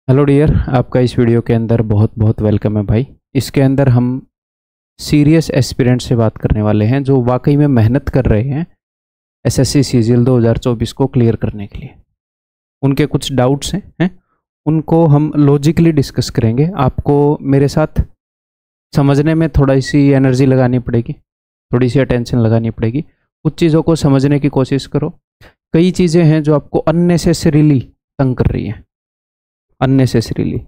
Hello dear, आपका इस video के अंदर बहुत बहुत वेलकम है भाई। इसके अंदर हम सीरियस एस्पिरेंट से बात करने वाले हैं जो वाकई में मेहनत कर रहे हैं एसएससी सीजीएल 2024 को क्लियर करने के लिए। उनके कुछ डाउट्स हैं, उनको हम लॉजिकली डिस्कस करेंगे। आपको मेरे साथ समझने में थोड़ी सी एनर्जी लगानी पड़ेगी, थोड़ी सी अटेंशन लगानी पड़ेगी। कुछ चीज़ों को समझने की कोशिश करो। कई चीज़ें हैं जो आपको अननेसेसरीली तंग कर रही हैं, अननेसेसरीली,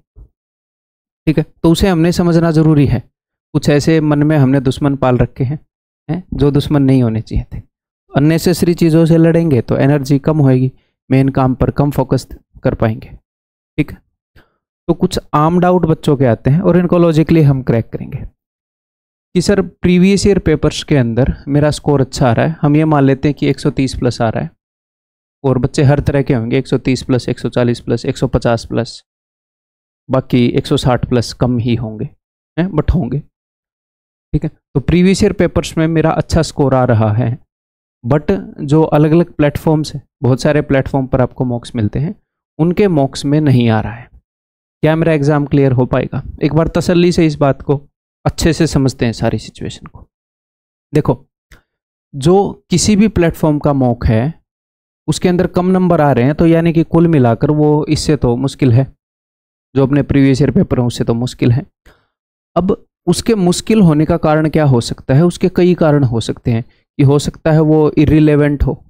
ठीक है, तो उसे हमने समझना जरूरी है। कुछ ऐसे मन में हमने दुश्मन पाल रखे हैं जो दुश्मन नहीं होने चाहिए थे। अननेसेसरी चीज़ों से लड़ेंगे तो एनर्जी कम होएगी, मेन काम पर कम फोकस कर पाएंगे, ठीक है। तो कुछ आम डाउट बच्चों के आते हैं और इनको लॉजिकली हम क्रैक करेंगे कि सर प्रीवियस ईयर पेपर्स के अंदर मेरा स्कोर अच्छा आ रहा है। हम ये मान लेते हैं कि 130 प्लस आ रहा है, और बच्चे हर तरह के होंगे, 130 प्लस, 140 प्लस, 150 प्लस, बाकी 160 प्लस कम ही होंगे, बट होंगे, ठीक है। तो प्रीवियस ईयर पेपर्स में मेरा अच्छा स्कोर आ रहा है, बट जो अलग अलग प्लेटफॉर्म्स हैं, बहुत सारे प्लेटफॉर्म पर आपको मॉक्स मिलते हैं, उनके मॉक्स में नहीं आ रहा है। क्या मेरा एग्जाम क्लियर हो पाएगा? एक बार तसल्ली से इस बात को अच्छे से समझते हैं, सारी सिचुएशन को। देखो, जो किसी भी प्लेटफॉर्म का मॉक है उसके अंदर कम नंबर आ रहे हैं, तो यानी कि कुल मिलाकर वो इससे तो मुश्किल है, जो अपने प्रीवियस ईयर पेपर हैं उससे तो मुश्किल है। अब उसके मुश्किल होने का कारण क्या हो सकता है? उसके कई कारण हो सकते हैं। कि हो सकता है वो इर्रिलेवेंट हो,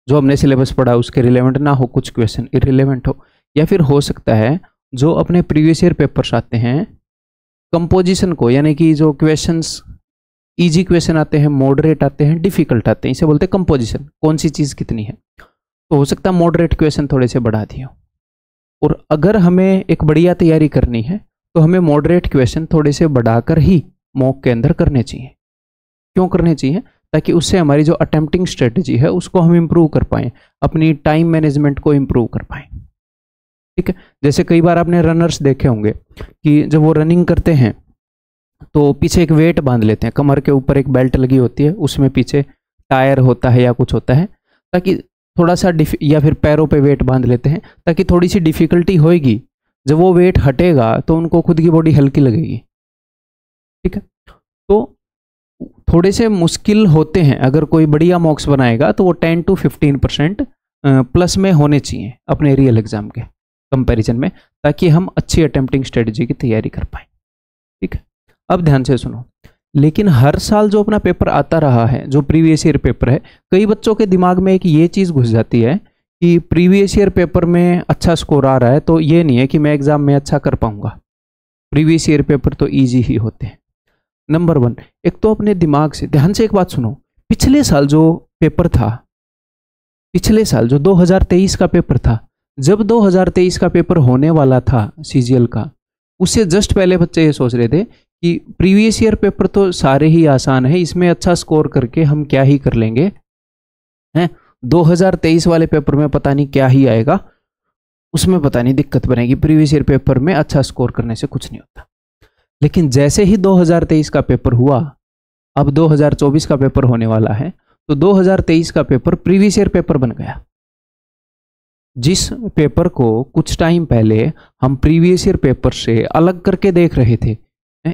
जो हमने सिलेबस पढ़ा उसके रिलेवेंट ना हो, कुछ क्वेश्चन इर्रिलेवेंट हो, या फिर हो सकता है जो अपने प्रीवियस ईयर पेपर्स आते हैं कंपोजिशन को, यानी कि जो क्वेश्चंस इजी क्वेश्चन आते हैं, मॉडरेट आते हैं, डिफिकल्ट आते हैं, इसे बोलते हैं कंपोजिशन, कौन सी चीज़ कितनी है। तो हो सकता है मॉडरेट क्वेश्चन थोड़े से बढ़ा दिए, और अगर हमें एक बढ़िया तैयारी करनी है तो हमें मॉडरेट क्वेश्चन थोड़े से बढ़ाकर ही मॉक के अंदर करने चाहिए। क्यों करने चाहिए? ताकि उससे हमारी जो अटेम्प्टिंग स्ट्रेटजी है उसको हम इम्प्रूव कर पाएँ, अपनी टाइम मैनेजमेंट को इम्प्रूव कर पाएँ, ठीक है। जैसे कई बार आपने रनर्स देखे होंगे कि जब वो रनिंग करते हैं तो पीछे एक वेट बांध लेते हैं, कमर के ऊपर एक बेल्ट लगी होती है, उसमें पीछे टायर होता है या कुछ होता है, ताकि थोड़ा सा या फिर पैरों पे वेट बांध लेते हैं ताकि थोड़ी सी डिफिकल्टी होएगी, जब वो वेट हटेगा तो उनको खुद की बॉडी हल्की लगेगी, ठीक है। तो थोड़े से मुश्किल होते हैं, अगर कोई बढ़िया मॉक्स बनाएगा तो वो 10 to 15% प्लस में होने चाहिए अपने रियल एग्जाम के कंपैरिजन में, ताकि हम अच्छी अटेम्प्टिंग स्ट्रेटजी की तैयारी कर पाएँ, ठीक है। अब ध्यान से सुनो, लेकिन हर साल जो अपना पेपर आता रहा है, जो प्रीवियस ईयर पेपर है, कई बच्चों के दिमाग में एक ये चीज़ घुस जाती है कि प्रीवियस ईयर पेपर में अच्छा स्कोर आ रहा है तो ये नहीं है कि मैं एग्जाम में अच्छा कर पाऊंगा। प्रीवियस ईयर पेपर तो इजी ही होते हैं। नंबर 1, एक तो अपने दिमाग से ध्यान से एक बात सुनो, पिछले साल जो पेपर था, पिछले साल जो 2023 का पेपर था, जब 2023 का पेपर होने वाला था सीजीएल का, उससे जस्ट पहले बच्चे ये सोच रहे थे कि प्रीवियस ईयर पेपर तो सारे ही आसान है, इसमें अच्छा स्कोर करके हम क्या ही कर लेंगे, हैं 2023 वाले पेपर में पता नहीं क्या ही आएगा, उसमें पता नहीं दिक्कत बनेगी, प्रीवियस ईयर पेपर में अच्छा स्कोर करने से कुछ नहीं होता। लेकिन जैसे ही 2023 का पेपर हुआ, अब 2024 का पेपर होने वाला है, तो 2023 का पेपर प्रीवियस ईयर पेपर बन गया। जिस पेपर को कुछ टाइम पहले हम प्रीवियस ईयर पेपर से अलग करके देख रहे थे,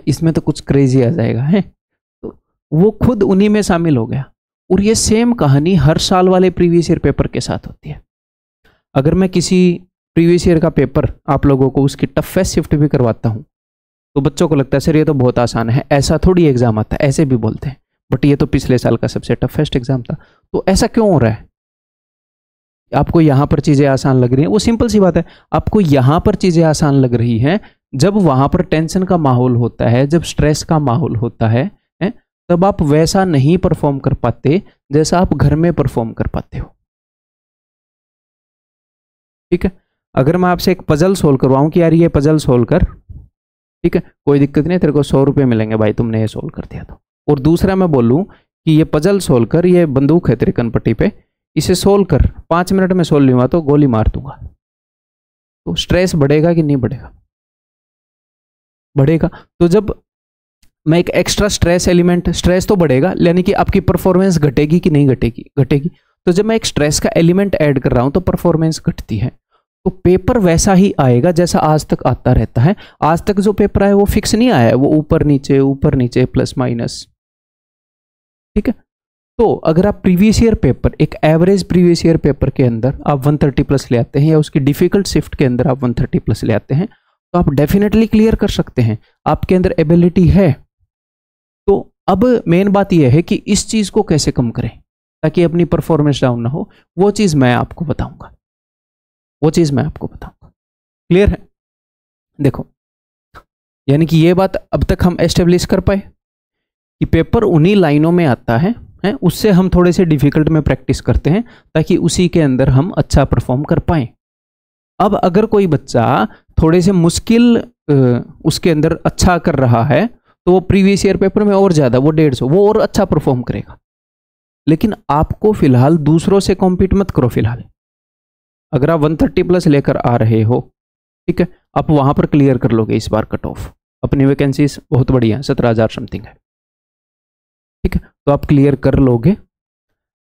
इसमें तो कुछ क्रेजी आ जाएगा, है, तो वो खुद उन्हीं में शामिल हो गया। और ये सेम कहानी हर साल वाले प्रीवियस ईयर पेपर के साथ होती है। अगर मैं किसी प्रीवियस ईयर का पेपर आप लोगों को उसकी टफेस्ट शिफ्ट भी करवाता हूँ तो बच्चों को लगता है सर ये तो बहुत आसान है, ऐसा थोड़ी एग्जाम आता है, ऐसे भी बोलते हैं, बट ये तो पिछले साल का सबसे टफेस्ट एग्जाम था। तो ऐसा क्यों हो रहा है? आपको यहां पर चीजें आसान लग रही हैं, वो सिंपल सी बात है, आपको यहां पर चीजें आसान लग रही हैं, जब वहां पर टेंशन का माहौल होता है, जब स्ट्रेस का माहौल होता है, तब आप वैसा नहीं परफॉर्म कर पाते जैसा आप घर में परफॉर्म कर पाते हो, ठीक है। अगर मैं आपसे एक पजल सोल्व करवाऊं कि यार ये पजल सोल्व कर, ठीक है, कोई दिक्कत नहीं, तेरे को 100 रुपये मिलेंगे भाई तुमने ये सोल्व कर दिया तो, और दूसरा मैं बोलूं कि ये पजल सोल्व कर, ये बंदूक है तेरे कनपट्टी पे, इसे सोल्व कर, 5 मिनट में सोल्व नहीं हुआ तो गोली मार दूंगा, तो स्ट्रेस बढ़ेगा कि नहीं बढ़ेगा? बढ़ेगा। तो जब मैं एक एक्स्ट्रा स्ट्रेस एलिमेंट, स्ट्रेस तो बढ़ेगा, यानी कि आपकी परफॉर्मेंस घटेगी कि नहीं घटेगी? घटेगी। तो जब मैं एक स्ट्रेस का एलिमेंट ऐड कर रहा हूं तो परफॉर्मेंस घटती है। तो पेपर वैसा ही आएगा जैसा आज तक आता रहता है। आज तक जो पेपर आया वो फिक्स नहीं आया है, वो ऊपर नीचे प्लस माइनस, ठीक है। तो अगर आप प्रीवियस ईयर पेपर, एक एवरेज प्रीवियस ईयर पेपर के अंदर आप 130 प्लस ले आते हैं, या उसकी डिफिकल्ट शिफ्ट के अंदर आप 130 प्लस ले आते हैं, तो आप डेफिनेटली क्लियर कर सकते हैं, आपके अंदर एबिलिटी है। तो अब मेन बात यह है कि इस चीज को कैसे कम करें ताकि अपनी परफॉर्मेंस डाउन ना हो, वो चीज मैं आपको बताऊंगा, क्लियर है। देखो, यानी कि ये बात अब तक हम एस्टेब्लिश कर पाए कि पेपर उन्हीं लाइनों में आता है, उससे हम थोड़े से डिफिकल्ट में प्रैक्टिस करते हैं ताकि उसी के अंदर हम अच्छा परफॉर्म कर पाए। अब अगर कोई बच्चा थोड़े से मुश्किल उसके अंदर अच्छा कर रहा है, तो वो प्रीवियस ईयर पेपर में और ज़्यादा, वो 150, वो और अच्छा परफॉर्म करेगा। लेकिन आपको फिलहाल दूसरों से कॉम्पीट मत करो। फिलहाल अगर आप 130 प्लस लेकर आ रहे हो, ठीक है, आप वहाँ पर क्लियर कर लोगे इस बार कट ऑफ। अपनी वैकेंसीज बहुत बढ़िया, 17,000 समथिंग है, ठीक है, तो आप क्लियर कर लोगे।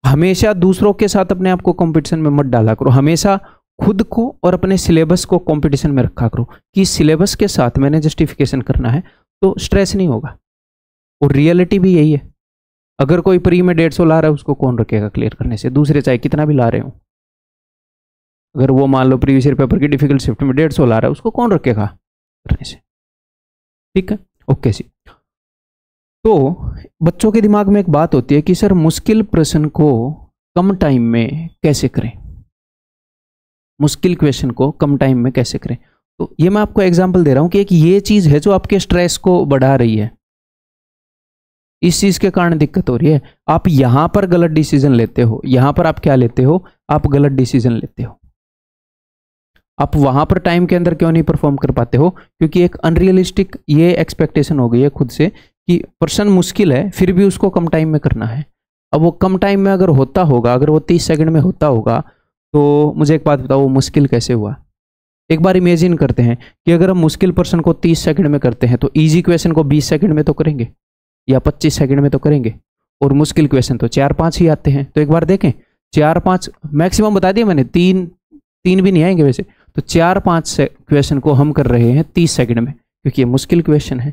हमेशा दूसरों के साथ अपने आप को कंपटीशन में मत डाला करो, हमेशा खुद को और अपने सिलेबस को कंपटीशन में रखा करो कि सिलेबस के साथ मैंने जस्टिफिकेशन करना है, तो स्ट्रेस नहीं होगा। और रियलिटी भी यही है, अगर कोई प्री में 150 ला रहा है, उसको कौन रखेगा क्लियर करने से? दूसरे चाहे कितना भी ला रहे हो, अगर वो मान लो प्रीवियस ईयर पेपर की डिफिकल्ट शिफ्ट में 150 ला रहा है, उसको कौन रखेगा करने से? ठीक है, ओके सी। तो बच्चों के दिमाग में एक बात होती है कि सर मुश्किल प्रश्न को कम टाइम में कैसे करें, मुश्किल क्वेश्चन को कम टाइम में कैसे करें। तो ये मैं आपको एग्जांपल दे रहा हूं कि एक ये चीज है जो आपके स्ट्रेस को बढ़ा रही है, इस चीज के कारण दिक्कत हो रही है। आप यहां पर गलत डिसीजन लेते हो, यहां पर आप क्या लेते हो, आप गलत डिसीजन लेते हो। आप वहां पर टाइम के अंदर क्यों नहीं परफॉर्म कर पाते हो? क्योंकि एक अनरियलिस्टिक ये एक्सपेक्टेशन हो गई है खुद से कि प्रश्न मुश्किल है फिर भी उसको कम टाइम में करना है। अब वो कम टाइम में अगर होता होगा, अगर वो 30 सेकंड में होता होगा, तो मुझे एक बात बताओ, वो मुश्किल कैसे हुआ? एक बार इमेजिन करते हैं कि अगर हम मुश्किल प्रश्न को 30 सेकंड में करते हैं, तो इजी क्वेश्चन को 20 सेकंड में तो करेंगे या 25 सेकंड में तो करेंगे, और मुश्किल क्वेश्चन तो 4-5 ही आते हैं। तो एक बार देखें, 4-5 मैक्सिमम बता दिया मैंने, तीन भी नहीं आएंगे वैसे, तो 4-5 क्वेश्चन को हम कर रहे हैं 30 सेकंड में, क्योंकि ये मुश्किल क्वेश्चन है।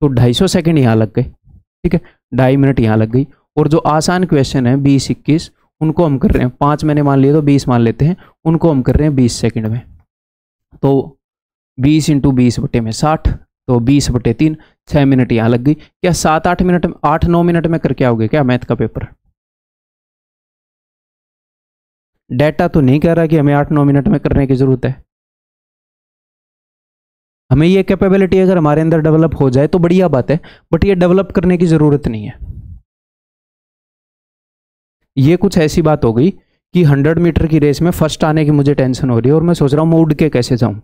तो 250 सेकंड यहाँ लग गए, ठीक है, 2.5 मिनट यहाँ लग गई। और जो आसान क्वेश्चन है 20-21, उनको हम कर रहे हैं 5 मैंने मान लिया तो 20 मान लेते हैं, उनको हम कर रहे हैं 20 सेकंड में। तो 20 × 20 बटे में 60, तो 20/3, 6 मिनट यहाँ लग गई। क्या 7-8 मिनट में, 8-9 मिनट में करके आओगे क्या मैथ का पेपर? डेटा तो नहीं कह रहा कि हमें 8-9 मिनट में करने की जरूरत है। हमें ये कैपेबिलिटी अगर हमारे अंदर डेवलप हो जाए तो बढ़िया बात है, बट ये डेवलप करने की जरूरत नहीं है। ये कुछ ऐसी बात हो गई कि 100 मीटर की रेस में फर्स्ट आने की मुझे टेंशन हो रही है और मैं सोच रहा हूं मैं उड़ के कैसे जाऊं,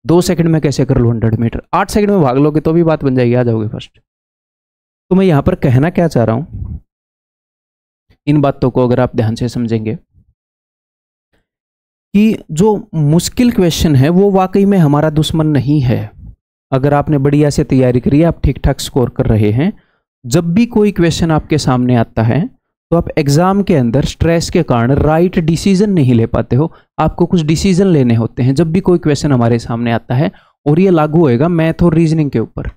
2 सेकंड में कैसे कर लूं 100 मीटर। 8 सेकंड में भाग लोगे तो भी बात बन जाएगी, आ जाओगे फर्स्ट। तो मैं यहां पर कहना क्या चाह रहा हूं, इन बातों को अगर आप ध्यान से समझेंगे कि जो मुश्किल क्वेश्चन है वो वाकई में हमारा दुश्मन नहीं है। अगर आपने बढ़िया से तैयारी करी है, आप ठीक ठाक स्कोर कर रहे हैं, जब भी कोई क्वेश्चन आपके सामने आता है तो आप एग्जाम के अंदर स्ट्रेस के कारण राइट डिसीजन नहीं ले पाते हो। आपको कुछ डिसीजन लेने होते हैं जब भी कोई क्वेश्चन हमारे सामने आता है, और ये लागू होएगा मैथ और रीजनिंग के ऊपर।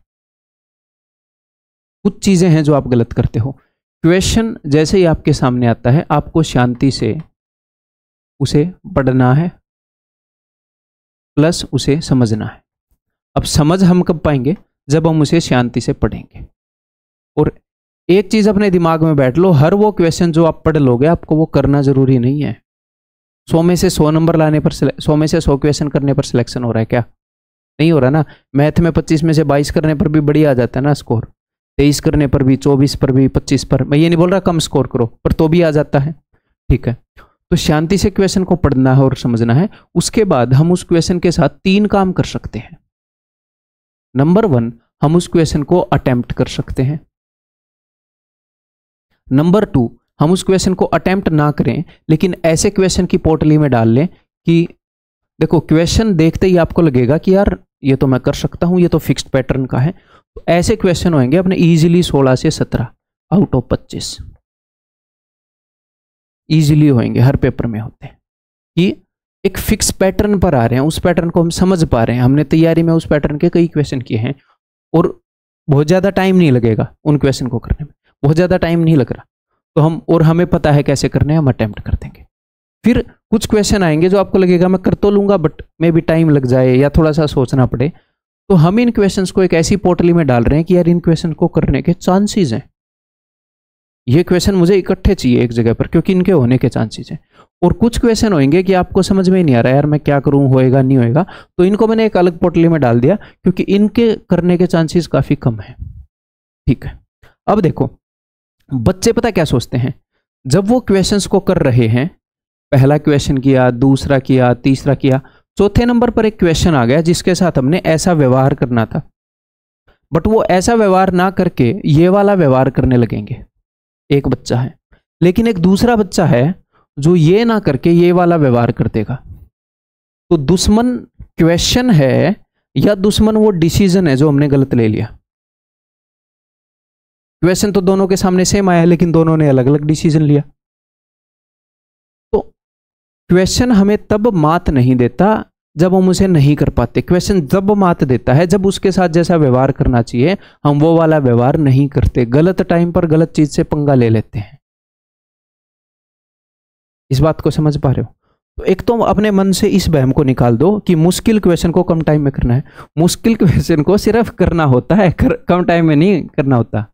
कुछ चीजें हैं जो आप गलत करते हो। क्वेश्चन जैसे ही आपके सामने आता है, आपको शांति से उसे पढ़ना है प्लस उसे समझना है। अब समझ हम कब पाएंगे? जब हम उसे शांति से पढ़ेंगे। और एक चीज अपने दिमाग में बैठ लो, हर वो क्वेश्चन जो आप पढ़ लोगे आपको वो करना जरूरी नहीं है। 100 में से 100 नंबर लाने पर, 100 में से 100 क्वेश्चन करने पर सिलेक्शन हो रहा है क्या? नहीं हो रहा ना। मैथ में 25 में से 22 करने पर भी बढ़िया आ जाता है ना स्कोर, 23 करने पर भी, 24 पर भी, 25 पर। मैं ये नहीं बोल रहा कम स्कोर करो, पर तो भी आ जाता है, ठीक है। तो शांति से क्वेश्चन को पढ़ना है और समझना है। उसके बाद हम उस क्वेश्चन के साथ 3 काम कर सकते हैं। नंबर 1, हम उस क्वेश्चन को अटेम्प्ट कर सकते हैं। नंबर 2, हम उस क्वेश्चन को अटेम्प्ट ना करें, लेकिन ऐसे क्वेश्चन की पोटली में डाल लें कि देखो क्वेश्चन देखते ही आपको लगेगा कि यार ये तो मैं कर सकता हूं, ये तो फिक्स्ड पैटर्न का है। तो ऐसे क्वेश्चन होंगे अपने इजीली 16 से 17 आउट ऑफ 25 इजीली होंगे, हर पेपर में होते हैं कि एक फिक्स पैटर्न पर आ रहे हैं, उस पैटर्न को हम समझ पा रहे हैं, हमने तैयारी में उस पैटर्न के कई क्वेश्चन किए हैं और बहुत ज़्यादा टाइम नहीं लगेगा उन क्वेश्चन को करने में, बहुत ज़्यादा टाइम नहीं लग रहा, तो हमें पता है कैसे करने हैं, हम अटेम्प्ट कर देंगे। फिर कुछ क्वेश्चन आएंगे जो आपको लगेगा मैं कर तो लूँगा बट मे भी टाइम लग जाए या थोड़ा सा सोचना पड़े, तो हम इन क्वेश्चंस को एक ऐसी पोर्टली में डाल रहे हैं कि यार इन क्वेश्चन को करने के चांसेस हैं, ये क्वेश्चन मुझे इकट्ठे चाहिए एक जगह पर क्योंकि इनके होने के चांसेस हैं। और कुछ क्वेश्चन होंगे कि आपको समझ में ही नहीं आ रहा यार मैं क्या करूं, होएगा नहीं होएगा, तो इनको मैंने एक अलग पोर्टली में डाल दिया क्योंकि इनके करने के चांसेस काफ़ी कम हैं। ठीक है, अब देखो बच्चे पता क्या सोचते हैं, जब वो क्वेश्चंस को कर रहे हैं, पहला क्वेश्चन किया, दूसरा किया, तीसरा किया, चौथे नंबर पर एक क्वेश्चन आ गया जिसके साथ हमने ऐसा व्यवहार करना था, बट वो ऐसा व्यवहार ना करके ये वाला व्यवहार करने लगेंगे। एक बच्चा है, लेकिन एक दूसरा बच्चा है जो ये ना करके ये वाला व्यवहार कर देगा। तो दुश्मन क्वेश्चन है या दुश्मन वो डिसीजन है जो हमने गलत ले लिया? क्वेश्चन तो दोनों के सामने सेम आया लेकिन दोनों ने अलग अलग डिसीजन लिया। तो क्वेश्चन हमें तब मात नहीं देता जब हम उसे नहीं कर पाते, क्वेश्चन जब मात देता है जब उसके साथ जैसा व्यवहार करना चाहिए हम वो वाला व्यवहार नहीं करते, गलत टाइम पर गलत चीज से पंगा ले लेते हैं। इस बात को समझ पा रहे हो? तो एक तो अपने मन से इस वहम को निकाल दो कि मुश्किल क्वेश्चन को कम टाइम में करना है। मुश्किल क्वेश्चन को सिर्फ करना होता है, कम टाइम में नहीं करना होता।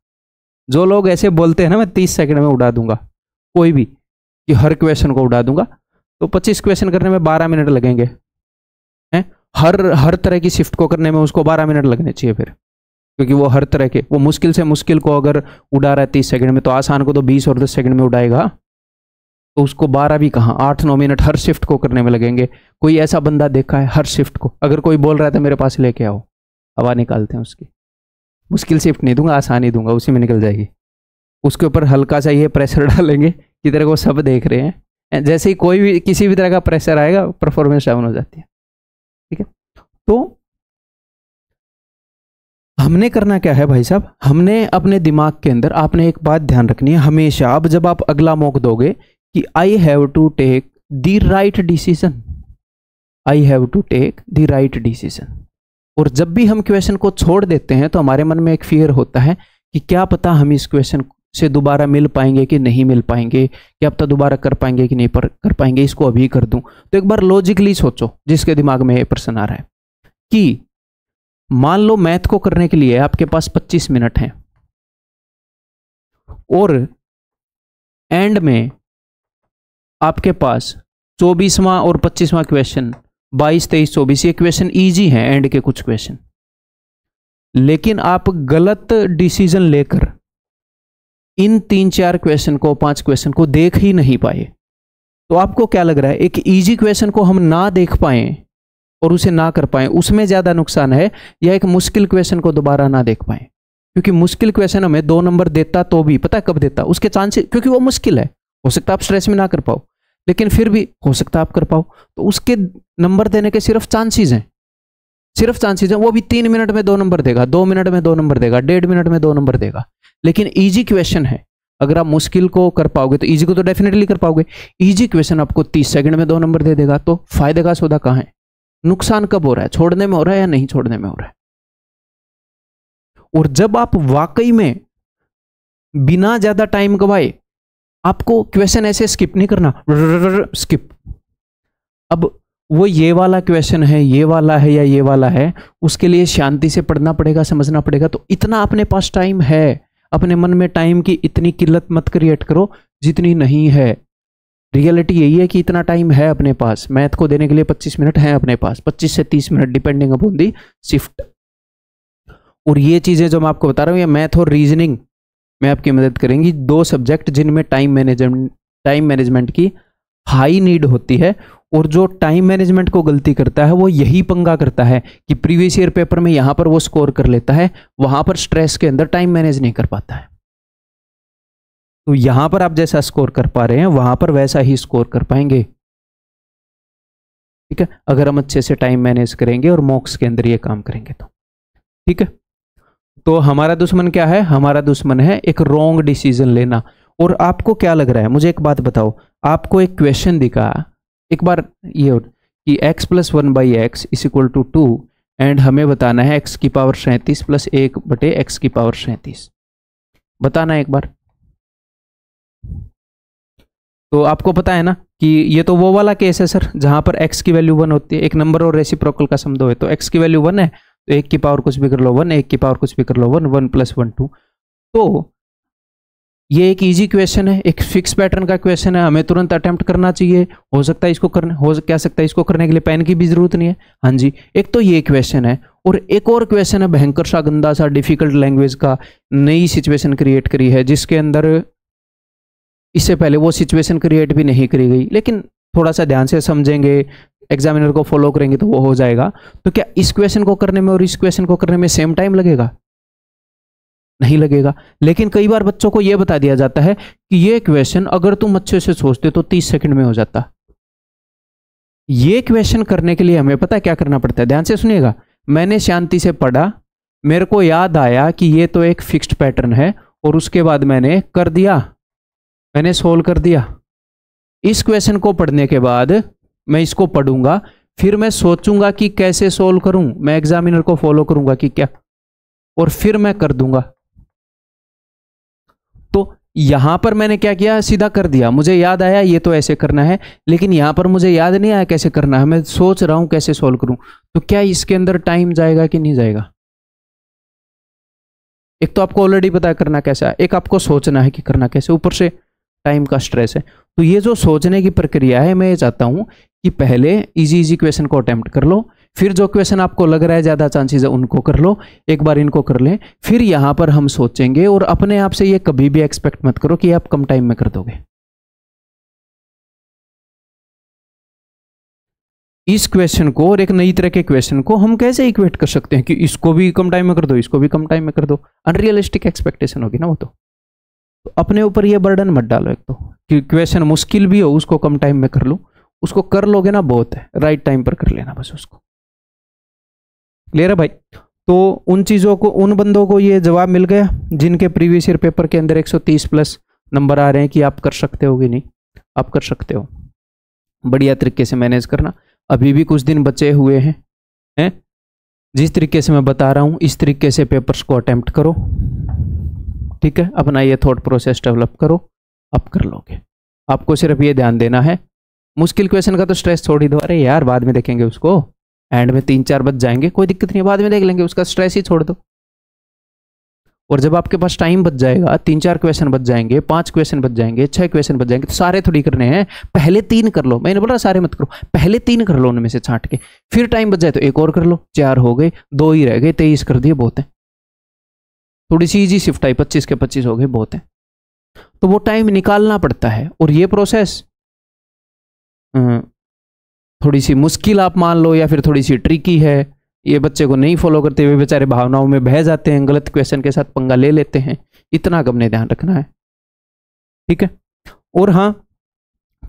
जो लोग ऐसे बोलते हैं ना मैं 30 सेकंड में उड़ा दूंगा कोई भी, कि हर क्वेश्चन को उड़ा दूंगा, तो 25 क्वेश्चन करने में 12 मिनट लगेंगे हैं। हर तरह की शिफ्ट को करने में उसको 12 मिनट लगने चाहिए फिर, क्योंकि वो हर तरह के, वो मुश्किल से मुश्किल को अगर उड़ा रहा है 30 सेकंड में, तो आसान को तो 20 और 10 सेकंड में उड़ाएगा, तो उसको 12 भी कहाँ, 8-9 मिनट हर शिफ्ट को करने में लगेंगे। कोई ऐसा बंदा देखा है हर शिफ्ट को? अगर कोई बोल रहा है तो मेरे पास लेके आओ, हवा निकालते हैं उसकी। मुश्किल शिफ्ट नहीं दूंगा, आसान ही दूंगा, उसी में निकल जाएगी। उसके ऊपर हल्का सा ये प्रेशर डालेंगे कि तेरे को सब देख रहे हैं, जैसे ही कोई भी किसी भी तरह का प्रेशर आएगा परफॉर्मेंस डाउन हो जाती है। ठीक है, तो हमने करना क्या है भाई साहब, हमने अपने दिमाग के अंदर, आपने एक बात ध्यान रखनी है हमेशा, अब जब आप अगला मॉक दोगे कि I have to take the right decision, I have to take the right decision. और जब भी हम क्वेश्चन को छोड़ देते हैं तो हमारे मन में एक फियर होता है कि क्या पता हम इस क्वेश्चन से दोबारा मिल पाएंगे कि नहीं मिल पाएंगे, क्या पता दोबारा कर पाएंगे कि नहीं कर पाएंगे, इसको अभी कर दूं। तो एक बार लॉजिकली सोचो, जिसके दिमाग में ये प्रश्न आ रहा है कि मान लो मैथ को करने के लिए आपके पास 25 मिनट हैं और एंड में आपके पास 24वां और 25वां क्वेश्चन, 22, 23, 24, ये क्वेश्चन इजी हैं एंड के कुछ क्वेश्चन, लेकिन आप गलत डिसीजन लेकर इन 3-4 क्वेश्चन को, 5 क्वेश्चन को देख ही नहीं पाए। तो आपको क्या लग रहा है, एक इजी क्वेश्चन को हम ना देख पाए और उसे ना कर पाए, उसमें ज्यादा नुकसान है या एक मुश्किल क्वेश्चन को दोबारा ना देख पाए? क्योंकि मुश्किल क्वेश्चन हमें 2 नंबर देता तो भी, पता है कब देता, उसके चांसेस, क्योंकि वो मुश्किल है, हो सकता है आप स्ट्रेस में ना कर पाओ, लेकिन फिर भी हो सकता है आप कर पाओ, तो उसके नंबर देने के सिर्फ चांसेस हैं, सिर्फ चांसेस हैं। वो भी 3 मिनट में 2 नंबर देगा, 2 मिनट में 2 नंबर देगा, 1.5 मिनट में 2 नंबर देगा। लेकिन इजी क्वेश्चन है, अगर आप मुश्किल को कर पाओगे तो इजी को तो डेफिनेटली कर पाओगे, इजी क्वेश्चन आपको 30 सेकंड में 2 नंबर दे देगा। तो फायदे का सौदा कहाँ है? नुकसान कब हो रहा है, छोड़ने में हो रहा है या नहीं छोड़ने में हो रहा है? और जब आप वाकई में बिना ज्यादा टाइम गवाए, आपको क्वेश्चन ऐसे स्किप नहीं करना, स्किप, अब वो ये वाला क्वेश्चन है, ये वाला है या ये वाला है, उसके लिए शांति से पढ़ना पड़ेगा, समझना पड़ेगा। तो इतना अपने पास टाइम है, अपने मन में टाइम की इतनी किल्लत मत क्रिएट करो जितनी नहीं है। रियलिटी यही है कि इतना टाइम है अपने पास, मैथ को देने के लिए 25 मिनट है अपने पास, 25 से 30 minute depending upon the shift. और ये चीजें जो मैं आपको बता रहा हूँ, ये मैथ और रीजनिंग में आपकी मदद करेंगी, 2 सब्जेक्ट जिनमें टाइम मैनेजमेंट की हाई नीड होती है। और जो टाइम मैनेजमेंट को गलती करता है वो यही पंगा करता है कि प्रीवियस ईयर पेपर में यहां पर वो स्कोर कर लेता है, वहां पर स्ट्रेस के अंदर टाइम मैनेज नहीं कर पाता है। तो यहां पर आप जैसा स्कोर कर पा रहे हैं वहां पर वैसा ही स्कोर कर पाएंगे। ठीक है, अगर हम अच्छे से टाइम मैनेज करेंगे और मॉक्स के अंदर ये काम करेंगे तो। ठीक है, तो हमारा दुश्मन क्या है? हमारा दुश्मन है एक रॉन्ग डिसीजन लेना। और आपको क्या लग रहा है, मुझे एक बात बताओ, आपको एक क्वेश्चन दिखा, एक बार ये कि x plus 1/x is equal to 2 and हमें बताना है x की पावर 37 प्लस 1/x की पावर 37। बताना एक बार। तो आपको पता है ना कि ये तो वो वाला केस है सर जहां पर x की वैल्यू 1 होती है, एक नंबर और रेसिप्रोकल का सम 2 है, तो x की वैल्यू 1 है तो 1 की पावर कुछ भी कर लो 1, 1 की पावर कुछ भी कर लो 1, 1 प्लस 1 2। तो ये एक इजी क्वेश्चन है, एक फिक्स पैटर्न का क्वेश्चन है, हमें तुरंत अटेम्प्ट करना चाहिए। हो सकता है इसको करने हो क्या सकता है इसको करने के लिए पेन की भी जरूरत नहीं है। हाँ जी, एक तो ये क्वेश्चन है और एक और क्वेश्चन है भयंकर सा गंदा सा डिफिकल्ट लैंग्वेज का, नई सिचुएशन क्रिएट करी है जिसके अंदर इससे पहले वो सिचुएशन क्रिएट भी नहीं करी गई, लेकिन थोड़ा सा ध्यान से समझेंगे, एग्जामिनर को फॉलो करेंगे तो वो हो जाएगा। तो क्या इस क्वेश्चन को करने में और इस क्वेश्चन को करने में सेम टाइम लगेगा? नहीं लगेगा। लेकिन कई बार बच्चों को यह बता दिया जाता है कि ये क्वेश्चन अगर तुम अच्छे से सोचते तो 30 सेकंड में हो जाता। ये क्वेश्चन करने के लिए हमें पता है क्या करना पड़ता है, ध्यान से सुनिएगा। मैंने शांति से पढ़ा, मेरे को याद आया कि ये तो एक फिक्स्ड पैटर्न है और उसके बाद मैंने कर दिया, मैंने सोल्व कर दिया। इस क्वेश्चन को पढ़ने के बाद मैं इसको पढ़ूंगा, फिर मैं सोचूंगा कि कैसे सोल्व करूं, मैं एग्जामिनर को फॉलो करूंगा कि क्या, और फिर मैं कर दूंगा। तो यहां पर मैंने क्या किया, सीधा कर दिया। मुझे याद आया ये तो ऐसे करना है, लेकिन यहां पर मुझे याद नहीं आया कैसे करना है, मैं सोच रहा हूं कैसे सोल्व करूं। तो क्या इसके अंदर टाइम जाएगा कि नहीं जाएगा? एक तो आपको ऑलरेडी पता है करना कैसा है, एक आपको सोचना है कि करना कैसे, ऊपर से टाइम का स्ट्रेस है। तो ये जो सोचने की प्रक्रिया है, मैं ये चाहता हूं कि पहले इजी क्वेश्चन को अटेम्प्ट कर लो, फिर जो क्वेश्चन आपको लग रहा है ज्यादा चांसेस है उनको कर लो, एक बार इनको कर लें, फिर यहां पर हम सोचेंगे। और अपने आप से ये कभी भी एक्सपेक्ट मत करो कि आप कम टाइम में कर दोगे। इस क्वेश्चन को और एक नई तरह के क्वेश्चन को हम कैसे इक्वेट कर सकते हैं कि इसको भी कम टाइम में कर दो, इसको भी कम टाइम में कर दो? अनरियलिस्टिक एक्सपेक्टेशन होगी ना वो। तो अपने ऊपर ये बर्डन मत डालो, एक तो कि क्वेश्चन मुश्किल भी हो उसको कम टाइम में कर लो, उसको कर लोगे ना बहुत है, राइट टाइम पर कर लेना बस उसको। क्लियर है भाई? तो उन चीजों को, उन बंदों को ये जवाब मिल गया जिनके प्रीवियस ईयर पेपर के अंदर 130 प्लस नंबर आ रहे हैं कि आप कर सकते हो कि नहीं? आप कर सकते हो, बढ़िया तरीके से मैनेज करना। अभी भी कुछ दिन बचे हुए हैं? जिस तरीके से मैं बता रहा हूं इस तरीके से पेपर्स को अटेम्प्ट करो, ठीक है? अपना ये थॉट प्रोसेस डेवलप करो, आप कर लोगे। आपको सिर्फ ये ध्यान देना है, मुश्किल क्वेश्चन का तो स्ट्रेस छोड़ ही दो, अरे यार बाद में देखेंगे उसको, एंड में 3-4 बच जाएंगे, कोई दिक्कत नहीं, बाद में देख लेंगे, उसका स्ट्रेस ही छोड़ दो। और जब आपके पास टाइम बच जाएगा, 3-4 क्वेश्चन बच जाएंगे, 5 क्वेश्चन बच जाएंगे, 6 क्वेश्चन बच जाएंगे, तो सारे थोड़ी करने हैं, पहले 3 कर लो। मैंने बोला सारे मत करो, पहले 3 कर लो उनमें से छांट के, फिर टाइम बच जाए तो एक और कर लो। 4 हो गए, 2 ही रह गए, 23 कर दिए, बहुत है। थोड़ी सी इजी शिफ्ट आई, 25 के 25 हो गए, बहुत है। तो वो टाइम निकालना पड़ता है, और ये प्रोसेस थोड़ी सी मुश्किल आप मान लो या फिर थोड़ी सी ट्रिकी है। ये बच्चे को नहीं फॉलो करते हुए बेचारे भावनाओं में बह जाते हैं, गलत क्वेश्चन के साथ पंगा ले लेते हैं, इतना अपने ध्यान रखना है, ठीक है? और हाँ,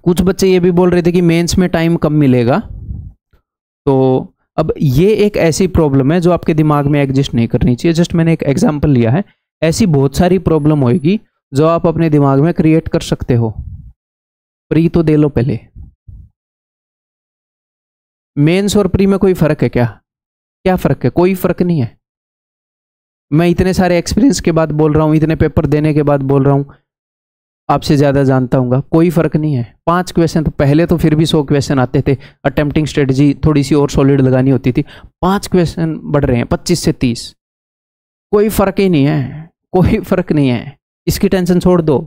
कुछ बच्चे ये भी बोल रहे थे कि मेंस में टाइम कम मिलेगा, तो अब ये एक ऐसी प्रॉब्लम है जो आपके दिमाग में एग्जिस्ट नहीं करनी चाहिए। जस्ट मैंने एक एग्जांपल लिया है, ऐसी बहुत सारी प्रॉब्लम होगी जो आप अपने दिमाग में क्रिएट कर सकते हो। प्री तो दे लो पहले। मेंस और प्री में कोई फर्क है क्या? क्या फर्क है? कोई फर्क नहीं है। मैं इतने सारे एक्सपीरियंस के बाद बोल रहा हूं, इतने पेपर देने के बाद बोल रहा हूं, आपसे ज्यादा जानता हूँ, कोई फर्क नहीं है। 5 क्वेश्चन तो पहले तो फिर भी 100 क्वेश्चन आते थे, अटेम्प्टिंग स्ट्रेटजी थोड़ी सी और सॉलिड लगानी होती थी। 5 क्वेश्चन बढ़ रहे हैं 25 से 30, कोई फर्क ही नहीं है, कोई फर्क नहीं है, इसकी टेंशन छोड़ दो।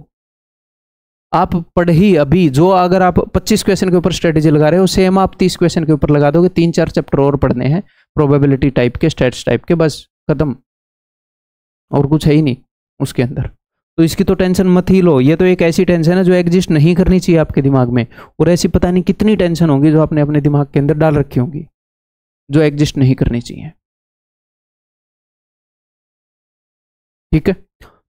आप पढ़ी अभी जो, अगर आप 25 क्वेश्चन के ऊपर स्ट्रेटजी लगा रहे हो, सेम आप 30 क्वेश्चन के ऊपर लगा दोगे। 3-4 चैप्टर और पढ़ने हैं, प्रोबेबिलिटी टाइप के, स्टैट्स टाइप के, बस खत्म, और कुछ है ही नहीं उसके अंदर। तो इसकी तो टेंशन मत ही लो। ये तो एक ऐसी टेंशन है जो एग्जिस्ट नहीं करनी चाहिए आपके दिमाग में, और ऐसी पता नहीं कितनी टेंशन होगी जो आपने अपने दिमाग के अंदर डाल रखी होगी जो एग्जिस्ट नहीं करनी चाहिए, ठीक है?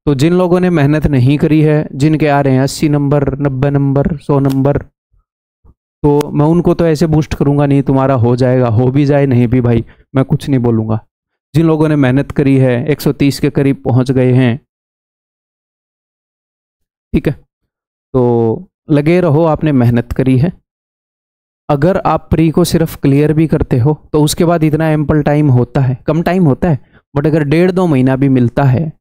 तो जिन लोगों ने मेहनत नहीं करी है, जिनके आ रहे हैं 80 नंबर, 90 नंबर, 100 नंबर, तो मैं उनको तो ऐसे बूस्ट करूंगा नहीं, तुम्हारा हो जाएगा, हो भी जाए नहीं भी भाई, मैं कुछ नहीं बोलूंगा। जिन लोगों ने मेहनत करी है, 130 के करीब पहुंच गए हैं, ठीक है, तो लगे रहो, आपने मेहनत करी है, अगर आप प्री को सिर्फ क्लियर भी करते हो तो उसके बाद इतना एम्पल टाइम होता है, कम टाइम होता है, बट अगर 1.5-2 महीना भी मिलता है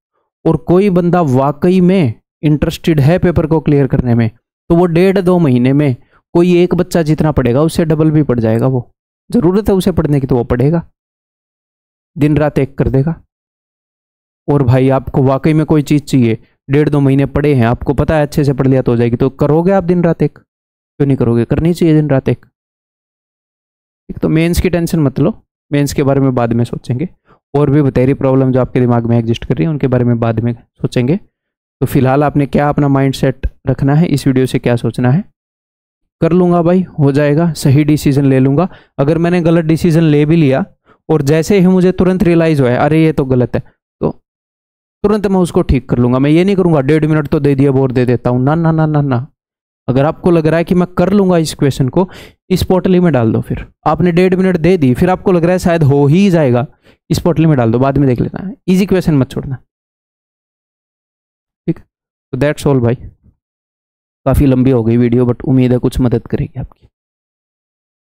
और कोई बंदा वाकई में इंटरेस्टेड है पेपर को क्लियर करने में, तो वो 1.5-2 महीने में कोई एक बच्चा जितना पढ़ेगा उससे डबल भी पढ़ जाएगा। वो जरूरत है उसे पढ़ने की तो वो पढ़ेगा, दिन रात एक कर देगा। और भाई आपको वाकई में कोई चीज़ चाहिए, 1.5-2 महीने पढ़े हैं, आपको पता है अच्छे से पढ़ लिया तो हो जाएगी, तो करोगे आप दिन रात एक? क्यों नहीं करोगे? करनी चाहिए दिन रात एक। तो मेंस की टेंशन मत लो, मेंस के बारे में बाद में सोचेंगे। और भी बतेरी प्रॉब्लम जो आपके दिमाग में एग्जिस्ट कर रही है उनके बारे में बाद में सोचेंगे। तो फिलहाल आपने क्या अपना माइंड सेट रखना है, इस वीडियो से क्या सोचना है? कर लूँगा भाई, हो जाएगा, सही डिसीजन ले लूँगा। अगर मैंने गलत डिसीजन ले भी लिया और जैसे ही मुझे तुरंत रियलाइज हुआ है अरे ये तो गलत है, तो तुरंत मैं उसको ठीक कर लूँगा। मैं ये नहीं करूँगा 1.5 मिनट तो दे दिया और दे देता हूँ, ना ना ना ना ना। अगर आपको लग रहा है कि मैं कर लूँगा इस क्वेश्चन को, इस पोर्टली में डाल दो। फिर आपने 1.5 मिनट दे दी, फिर आपको लग रहा है शायद हो ही जाएगा, इस पोर्टली में डाल दो, बाद में देख लेना है। ईजी क्वेश्चन मत छोड़ना, ठीक है? तो दैट्स ऑल भाई, काफ़ी लंबी हो गई वीडियो, बट उम्मीद है कुछ मदद करेगी आपकी।